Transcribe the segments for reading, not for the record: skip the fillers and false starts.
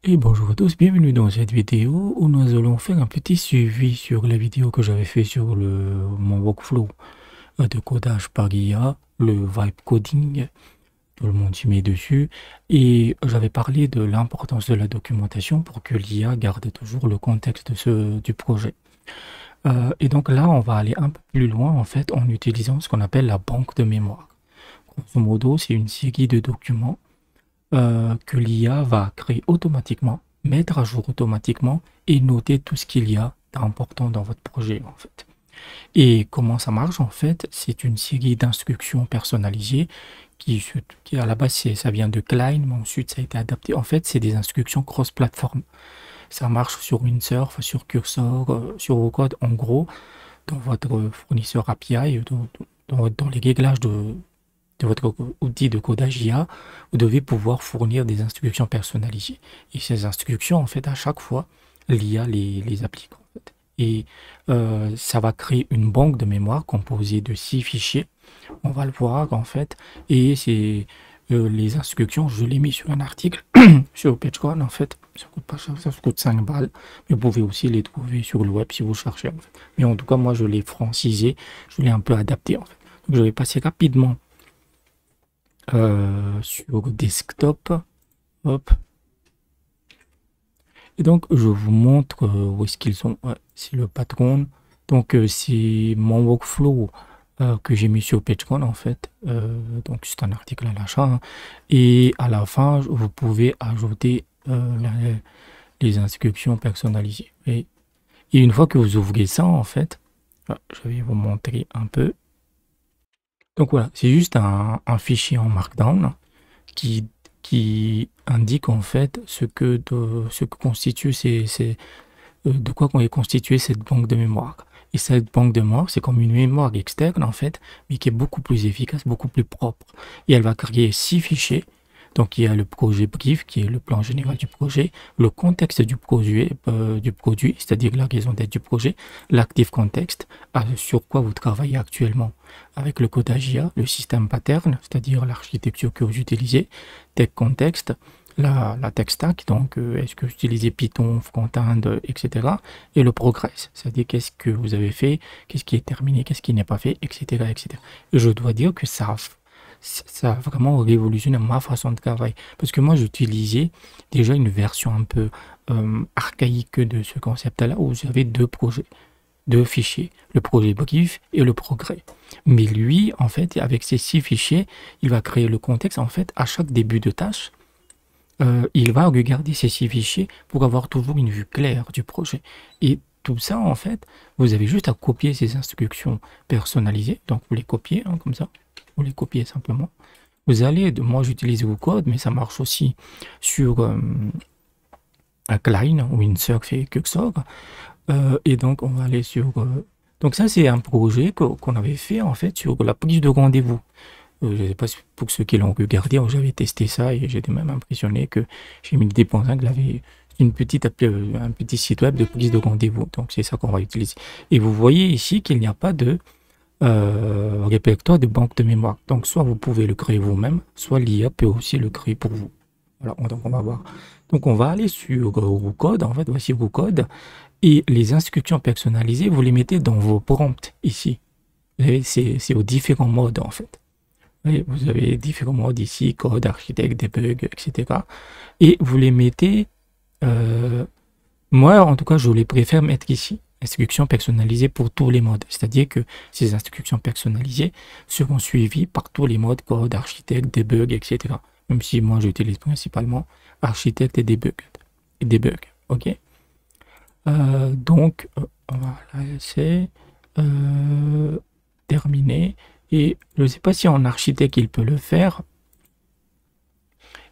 Et bonjour à tous, bienvenue dans cette vidéo où nous allons faire un petit suivi sur la vidéo que j'avais fait sur mon workflow de codage par IA, le vibe coding, tout le monde s'y met dessus, et j'avais parlé de l'importance de la documentation pour que l'IA garde toujours le contexte du projet. Et donc là, on va aller un peu plus loin en fait en utilisant ce qu'on appelle la banque de mémoire. Grosso modo, c'est une série de documents que l'IA va créer automatiquement, mettre à jour automatiquement et noter tout ce qu'il y a d'important dans votre projet en fait. Et comment ça marche en fait? C'est une série d'instructions personnalisées qui à la base ça vient de Klein, mais ensuite ça a été adapté. En fait, c'est des instructions cross-platform. Ça marche sur Windsurf, sur Cursor, sur Ocode. En gros, dans votre fournisseur API, dans les réglages de votre outil de codage IA, vous devez pouvoir fournir des instructions personnalisées. Et ces instructions, en fait, à chaque fois, l'IA les applique. En fait. Et ça va créer une banque de mémoire composée de 6 fichiers. On va le voir, en fait. Et c'est les instructions, je les mets sur un article sur PageCode, en fait. Ça coûte pas cher, ça coûte 5 balles. Mais vous pouvez aussi les trouver sur le web si vous cherchez, en fait. Mais en tout cas, moi, je l'ai francisé, je l'ai un peu adapté, en fait. Donc, je vais passer rapidement sur desktop. Hop. Et donc, je vous montre où est-ce qu'ils sont. Ouais, c'est le patron. Donc, c'est mon workflow que j'ai mis sur PageCon en fait. Donc, c'est un article à l'achat. Hein. Et à la fin, vous pouvez ajouter les inscriptions personnalisées. Et une fois que vous ouvrez ça, en fait, je vais vous montrer un peu. Donc voilà, c'est juste un fichier en Markdown qui indique en fait ce que constitue de quoi est constituée cette banque de mémoire. Et cette banque de mémoire, c'est comme une mémoire externe en fait, mais qui est beaucoup plus efficace, beaucoup plus propre. Et elle va créer 6 fichiers. Donc il y a le projet brief qui est le plan général du projet, le contexte du produit, c'est-à-dire la raison d'être du projet, l'active contexte, sur quoi vous travaillez actuellement avec le codage IA, le système pattern, c'est-à-dire l'architecture que vous utilisez, tech contexte, la tech stack, donc est-ce que vous utilisez Python, front-end, etc. Et le progress, c'est-à-dire qu'est-ce que vous avez fait, qu'est-ce qui est terminé, qu'est-ce qui n'est pas fait, etc., etc. Et je dois dire que ça a vraiment révolutionné ma façon de travailler. Parce que moi, j'utilisais déjà une version un peu archaïque de ce concept-là, où j'avais deux projets, deux fichiers, le projet brief et le progrès. Mais lui, en fait, avec ces 6 fichiers, il va créer le contexte. En fait, à chaque début de tâche, il va regarder ces 6 fichiers pour avoir toujours une vue claire du projet. Et tout ça, en fait, vous avez juste à copier ces instructions personnalisées. Donc, vous les copiez, hein, comme ça. Vous les copiez simplement. Vous allez, moi j'utilise WooCode, mais ça marche aussi sur Klein, Windsurf et Cursor. Et donc, on va aller sur... donc ça, c'est un projet qu'on avait fait, en fait, sur la prise de rendez-vous. Je ne sais pas si pour ceux qui l'ont regardé, j'avais testé ça et j'étais même impressionné que j'ai mis des pensant qu'il avait une petite un petit site web de prise de rendez-vous. Donc c'est ça qu'on va utiliser. Et vous voyez ici qu'il n'y a pas de répertoire de banque de mémoire. Donc soit vous pouvez le créer vous-même, soit l'IA peut aussi le créer pour vous. Voilà, donc on va voir. Donc on va aller sur WooCode. En fait, voici WooCode. Et les instructions personnalisées, vous les mettez dans vos prompts ici. C'est aux différents modes en fait. Et vous avez différents modes ici, code, architecte, debug, etc. Et vous les mettez, moi en tout cas je les préfère mettre ici, instructions personnalisées pour tous les modes. C'est-à-dire que ces instructions personnalisées seront suivies par tous les modes, code, architecte, debug, etc. Même si moi j'utilise principalement architecte et debug. Ok. Donc on va la laisser terminer. Et je ne sais pas si en architecte il peut le faire.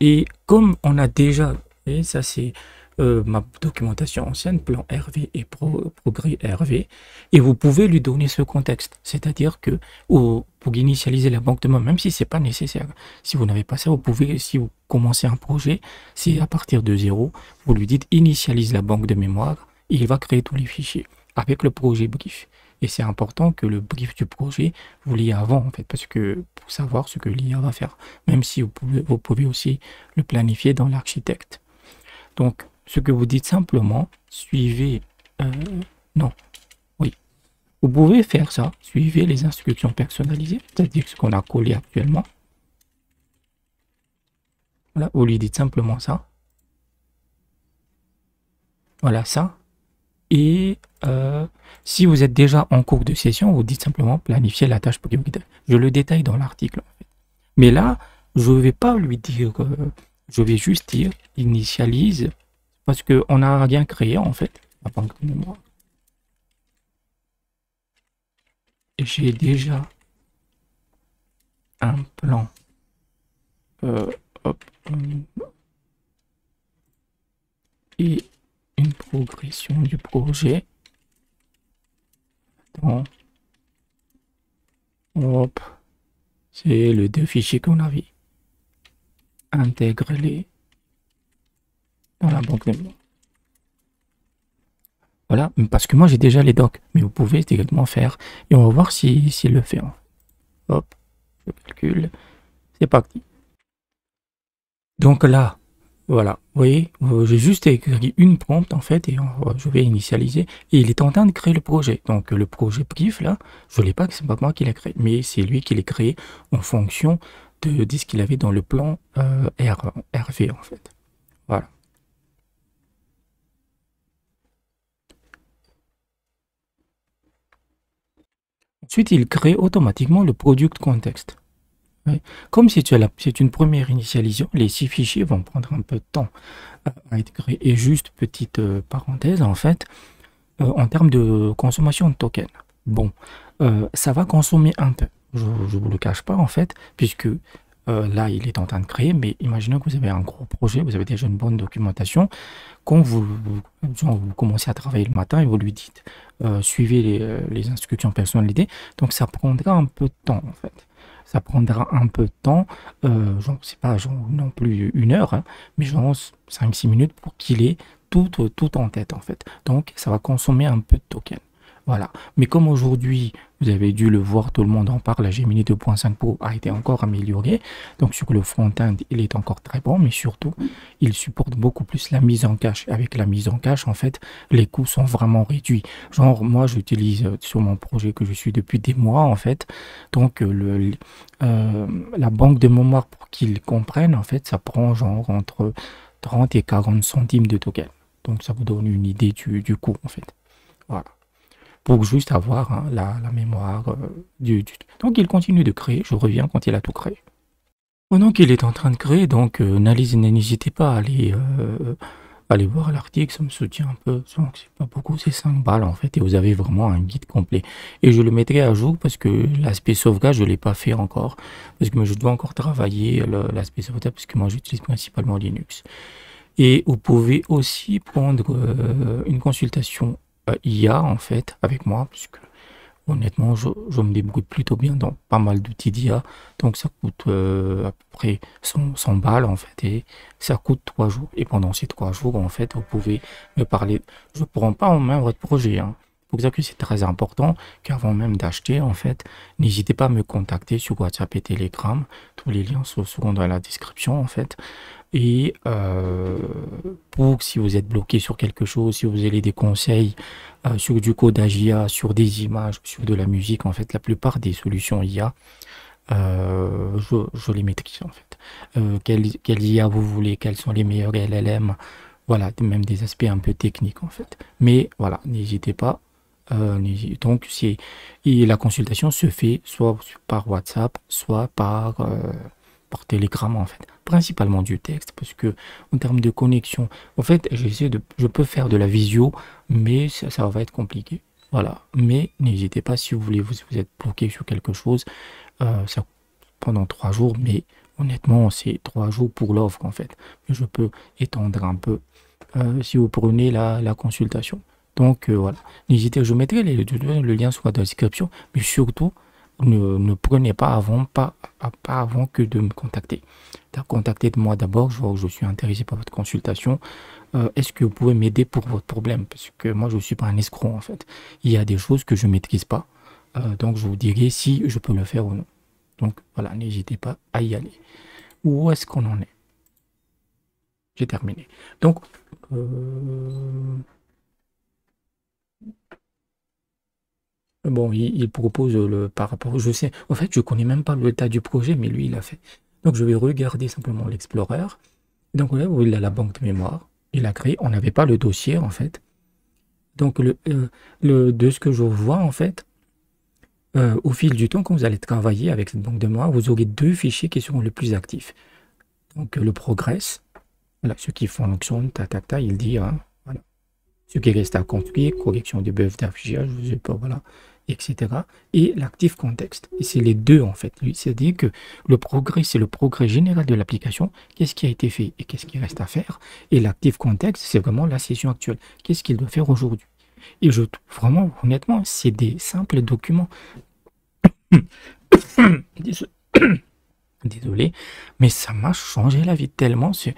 Et comme on a déjà, et ça c'est ma documentation ancienne, plan RV et progrès RV, et vous pouvez lui donner ce contexte. C'est-à-dire que pour initialiser la banque de mémoire, même si ce n'est pas nécessaire, si vous n'avez pas ça, vous pouvez, si vous commencez un projet, c'est à partir de zéro, vous lui dites initialise la banque de mémoire, et il va créer tous les fichiers avec le projet brief. Et c'est important que le brief du projet, vous l'ayez avant, en fait, parce que pour savoir ce que l'IA va faire, même si vous pouvez aussi le planifier dans l'architecte. Donc, ce que vous dites simplement, suivez... non, oui. Vous pouvez faire ça, suivez les instructions personnalisées, c'est-à-dire ce qu'on a collé actuellement. Voilà, vous lui dites simplement ça. Voilà ça. Et si vous êtes déjà en cours de session, vous dites simplement planifier la tâche prioritaire. Je le détaille dans l'article. En fait. Mais là, je ne vais pas lui dire, je vais juste dire initialise, parce qu'on n'a rien créé en fait. La banque de mémoire. J'ai déjà un plan. Hop, et une progression du projet. Attends. Hop. C'est les deux fichiers qu'on avait. Intègre-les dans la banque de mémoire. Voilà, parce que moi j'ai déjà les docs, mais vous pouvez également faire. Et on va voir s'il le fait. Hop, je calcule. C'est parti. Donc là, voilà, vous voyez, j'ai juste écrit une prompt en fait et je vais initialiser. Et il est en train de créer le projet. Donc le projet brief là, je ne l'ai pas, c'est pas moi qui l'ai créé, mais c'est lui qui l'a créé en fonction de ce qu'il avait dans le plan RV en fait. Voilà. Ensuite, il crée automatiquement le product context. Oui. Comme c'est une première initialisation, les 6 fichiers vont prendre un peu de temps à être créés. Et juste petite parenthèse, en fait, en termes de consommation de tokens, bon, ça va consommer un peu. Je ne vous le cache pas, en fait, puisque là, il est en train de créer, mais imaginez que vous avez un gros projet, vous avez déjà une bonne documentation. Quand vous commencez à travailler le matin et vous lui dites suivez les instructions personnalisées, donc ça prendra un peu de temps, en fait. Ça prendra un peu de temps, genre, c'est pas genre non plus 1 heure, hein, mais genre 5-6 minutes pour qu'il ait tout en tête, en fait. Donc, ça va consommer un peu de token. Voilà. Mais comme aujourd'hui, vous avez dû le voir, tout le monde en parle, la Gemini 2.5 Pro a été encore améliorée. Donc, sur le front-end, il est encore très bon, mais surtout, il supporte beaucoup plus la mise en cache. Avec la mise en cache, en fait, les coûts sont vraiment réduits. Genre, moi, j'utilise sur mon projet que je suis depuis des mois, en fait. Donc, la banque de mémoire, pour qu'ils comprennent, en fait, ça prend genre entre 30 et 40 centimes de token. Donc, ça vous donne une idée du coût, en fait. Voilà. Pour juste avoir hein, la mémoire Donc, il continue de créer. Je reviens quand il a tout créé. Pendant qu'il est en train de créer, donc, n'hésitez pas à aller voir l'article, ça me soutient un peu. C'est pas beaucoup, c'est 5 balles en fait, et vous avez vraiment un guide complet. Et je le mettrai à jour parce que l'aspect sauvegarde, je ne l'ai pas fait encore. Parce que je dois encore travailler l'aspect sauvegarde parce que moi, j'utilise principalement Linux. Et vous pouvez aussi prendre une consultation IA en fait avec moi, puisque honnêtement, je me débrouille plutôt bien dans pas mal d'outils d'IA. Donc ça coûte à peu près 100 balles en fait, et ça coûte 3 jours. Et pendant ces 3 jours, en fait, vous pouvez me parler. Je ne prends pas en main votre projet. Hein. Pour ça que c'est très important qu'avant même d'acheter, en fait, n'hésitez pas à me contacter sur WhatsApp et Telegram. Tous les liens seront dans la description en fait. Et pour si vous êtes bloqué sur quelque chose, si vous avez des conseils sur du codage IA, sur des images, sur de la musique, en fait, la plupart des solutions IA, je les maîtrise en fait. Quelle IA vous voulez, quels sont les meilleurs LLM, voilà, même des aspects un peu techniques en fait. Mais voilà, n'hésitez pas. Donc, et la consultation se fait soit par WhatsApp, soit par Telegram en fait. Principalement du texte, parce que en termes de connexion, en fait, je peux faire de la visio, mais ça va être compliqué. Voilà. Mais n'hésitez pas si vous voulez, vous êtes bloqué sur quelque chose, ça pendant 3 jours, mais honnêtement, c'est 3 jours pour l'offre en fait. Mais je peux étendre un peu si vous prenez la consultation. Donc voilà, n'hésitez, je mettrai le lien sur la description, mais surtout, ne prenez pas pas avant que de me contacter. Contactez-moi d'abord, je suis intéressé par votre consultation. Est-ce que vous pouvez m'aider pour votre problème? Parce que moi, je ne suis pas un escroc en fait. Il y a des choses que je ne maîtrise pas. Donc, je vous dirai si je peux le faire ou non. Donc, voilà, n'hésitez pas à y aller. Où est-ce qu'on en est? J'ai terminé. Donc, Bon, il propose par rapport, je sais, en fait, je connais même pas l'état du projet, mais lui, il a fait. Donc, je vais regarder simplement l'Explorer. Donc, là, où il a la banque de mémoire, il a créé, on n'avait pas le dossier, en fait. Donc, de ce que je vois, en fait, au fil du temps, quand vous allez travailler avec cette banque de mémoire, vous aurez deux fichiers qui seront les plus actifs. Donc, le progress, voilà, ce qui fonctionne, il dit, hein, voilà, ce qui reste à construire, correction des bugs d'affichage, je sais pas, voilà, etc. Et l'actif contexte. Et c'est les deux, en fait. C'est-à-dire que le progrès, c'est le progrès général de l'application. Qu'est-ce qui a été fait et qu'est-ce qui reste à faire. Et l'actif contexte, c'est vraiment la session actuelle. Qu'est-ce qu'il doit faire aujourd'hui. Et je trouve vraiment, honnêtement, c'est des simples documents. Désolé, mais ça m'a changé la vie tellement c'est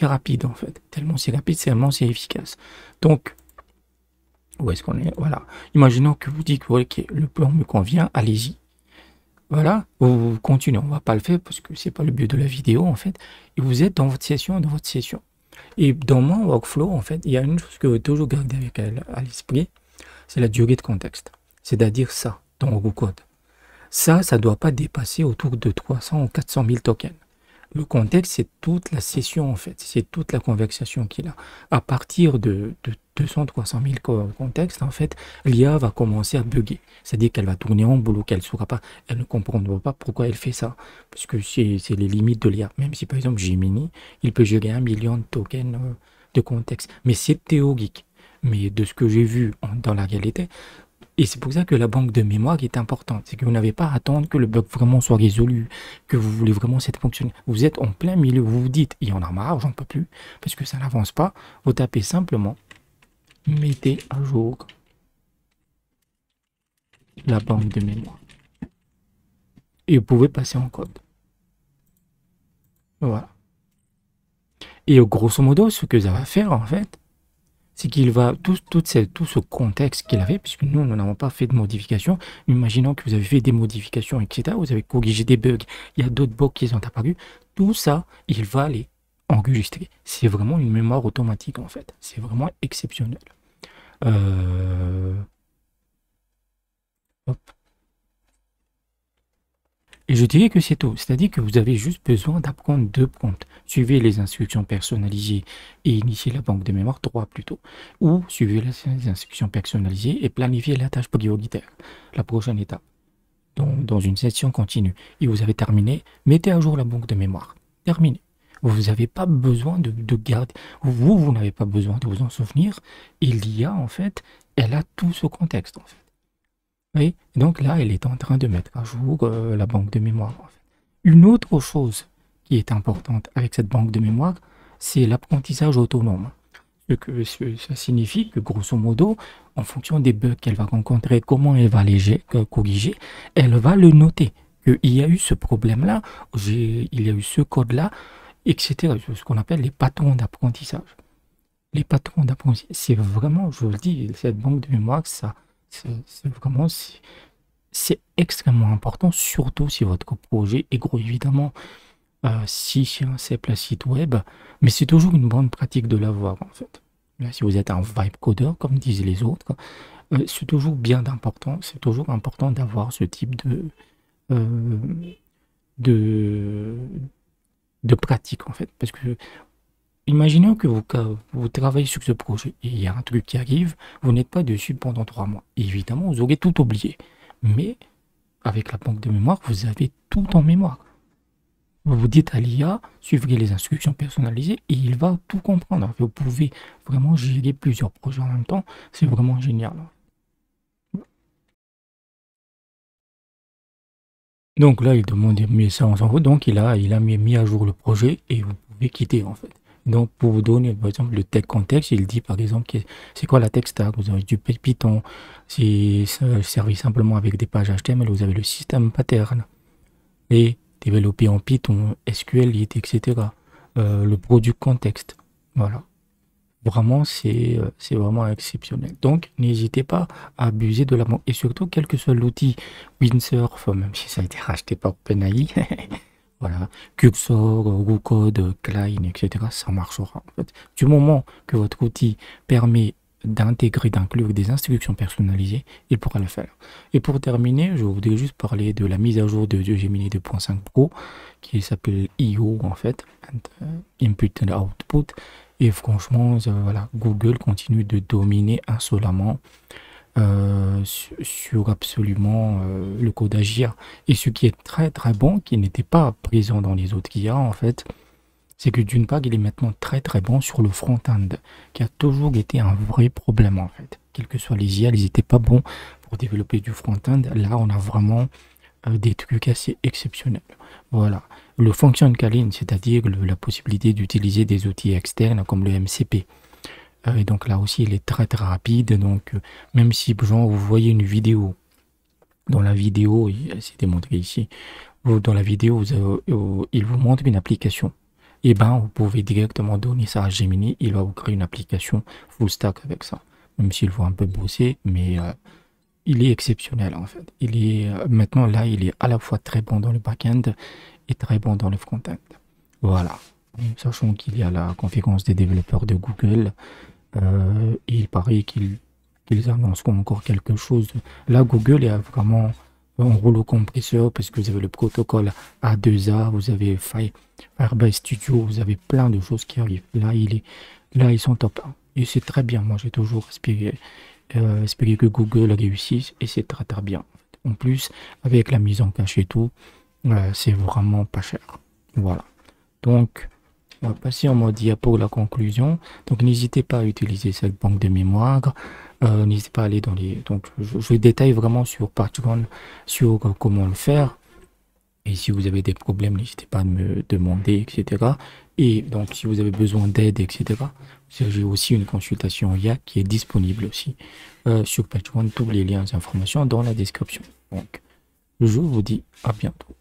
rapide en fait, tellement c'est rapide, tellement c'est efficace. Donc, où est-ce qu'on est? Voilà. Imaginons que vous dites que ok, le plan me convient, allez-y. Voilà, vous continuez, on va pas le faire parce que c'est pas le but de la vidéo en fait. Et vous êtes dans votre session, Et dans mon workflow, en fait, il y a une chose que vous toujours garder avec à l'esprit, c'est la durée de contexte. C'est-à-dire ça, dans WooCode. Ça ne doit pas dépasser autour de 300 ou 400 000 tokens. Le contexte, c'est toute la session, en fait. C'est toute la conversation qu'il a. À partir de 200, 300 000 contextes, en fait, l'IA va commencer à bugger. C'est-à-dire qu'elle va tourner en boulot, elle ne comprendra pas pourquoi elle fait ça. Parce que c'est les limites de l'IA. Même si, par exemple, Gemini, il peut gérer 1 million de tokens de contexte. Mais c'est théorique. Mais de ce que j'ai vu dans la réalité, et c'est pour ça que la banque de mémoire est importante. C'est que vous n'avez pas à attendre que le bug vraiment soit résolu, que vous voulez vraiment cette fonctionner. Vous êtes en plein milieu, vous vous dites, il y en a marre, j'en peux plus, parce que ça n'avance pas. Vous tapez simplement, mettez à jour la banque de mémoire. Et vous pouvez passer en code. Voilà. Et grosso modo, ce que ça va faire, en fait, c'est qu'il va, tout ce contexte qu'il avait, puisque nous n'avons pas fait de modifications, imaginons que vous avez fait des modifications, etc., vous avez corrigé des bugs, il y a d'autres bugs qui sont apparus, tout ça, il va les enregistrer. C'est vraiment une mémoire automatique, en fait. C'est vraiment exceptionnel. Hop. Et je dirais que c'est tout. C'est-à-dire que vous avez juste besoin d'apprendre deux prompts. Suivez les instructions personnalisées et initiez la banque de mémoire 3 plutôt. Ou suivez les instructions personnalisées et planifiez la tâche prioritaire. La prochaine étape. Dans une session continue. Et vous avez terminé, mettez à jour la banque de mémoire. Terminé. Vous n'avez pas besoin de garder. Vous n'avez pas besoin de vous en souvenir. Et l'IA, en fait, elle a tout ce contexte, en fait. Oui, donc là, elle est en train de mettre à jour la banque de mémoire, en fait. Une autre chose qui est importante avec cette banque de mémoire, c'est l'apprentissage autonome. Ça signifie que, grosso modo, en fonction des bugs qu'elle va rencontrer, comment elle va les corriger, elle va le noter. Qu'il y a eu ce problème-là, il y a eu ce code-là, etc. Ce qu'on appelle les patrons d'apprentissage. Les patrons d'apprentissage, c'est vraiment, je vous le dis, cette banque de mémoire, ça, c'est vraiment, c'est extrêmement important, surtout si votre projet est gros, évidemment. Si c'est un simple site web, mais c'est toujours une bonne pratique de l'avoir, en fait. Là, si vous êtes un vibe coder, comme disent les autres, c'est toujours bien important, c'est toujours important d'avoir ce type euh, de, de pratique, en fait. Parce que, imaginons que vous travaillez sur ce projet et il y a un truc qui arrive, vous n'êtes pas dessus pendant 3 mois. Et évidemment, vous aurez tout oublié. Mais avec la banque de mémoire, vous avez tout en mémoire. Vous vous dites à l'IA, suivez les instructions personnalisées et il va tout comprendre. Vous pouvez vraiment gérer plusieurs projets en même temps. C'est vraiment génial. Donc là, il demande 1500 euros. Donc il a mis à jour le projet et vous pouvez quitter en fait. Donc pour vous donner par exemple le tech contexte, il dit par exemple c'est quoi la tech stack. Vous avez du Python, c'est servi simplement avec des pages HTML. Vous avez le système pattern et développé en Python, SQLite, etc. Le produit contexte. Voilà. Vraiment, c'est vraiment exceptionnel. Donc, n'hésitez pas à abuser de la banque. Et surtout, quel que soit l'outil Windsurf, même si ça a été racheté par OpenAI, Voilà, Cursor, WooCode, Klein, etc. Ça marchera en fait. Du moment que votre outil permet d'intégrer, d'inclure des instructions personnalisées, il pourra le faire. Et pour terminer, je voudrais juste parler de la mise à jour de Gemini 2.5 Pro qui s'appelle IO en fait, Input and Output. Et franchement, voilà, Google continue de dominer insolemment sur absolument le codage IA. Et ce qui est très très bon, qui n'était pas présent dans les autres IA en fait, c'est que d'une part, il est maintenant très très bon sur le front-end, qui a toujours été un vrai problème en fait. Quels que soient les IA, ils n'étaient pas bons pour développer du front-end. Là, on a vraiment des trucs assez exceptionnels. Voilà. Le function calling, c'est-à-dire la possibilité d'utiliser des outils externes comme le MCP. Et donc là aussi, il est très très rapide. Donc, même si, genre, vous voyez une vidéo, dans la vidéo, c'est démontré ici, dans la vidéo, il vous montre une application. Et ben, vous pouvez directement donner ça à Gemini, il va vous créer une application full stack avec ça. Même s'il faut un peu bosser, mais il est exceptionnel en fait. Il est maintenant là, il est à la fois très bon dans le back-end et très bon dans le front-end. Voilà. Sachant qu'il y a la conférence des développeurs de Google, il paraît qu'ils annonceront encore quelque chose. Là, Google est vraiment un rouleau compresseur parce que vous avez le protocole A2A, vous avez Firebase Studio, vous avez plein de choses qui arrivent. Là, ils sont top 1. Et c'est très bien. Moi, j'ai toujours espéré que Google réussisse et c'est très très bien. En plus, avec la mise en cache et tout, c'est vraiment pas cher. Voilà. Donc, on va passer en mode IA pour la conclusion. Donc, n'hésitez pas à utiliser cette banque de mémoire. N'hésitez pas à aller dans les... Donc, je détaille vraiment sur Patreon, sur comment le faire. Et si vous avez des problèmes, n'hésitez pas à me demander, etc. Et donc, si vous avez besoin d'aide, etc., j'ai aussi une consultation IA qui est disponible aussi sur Patreon. Tous les liens et informations dans la description. Donc, je vous dis à bientôt.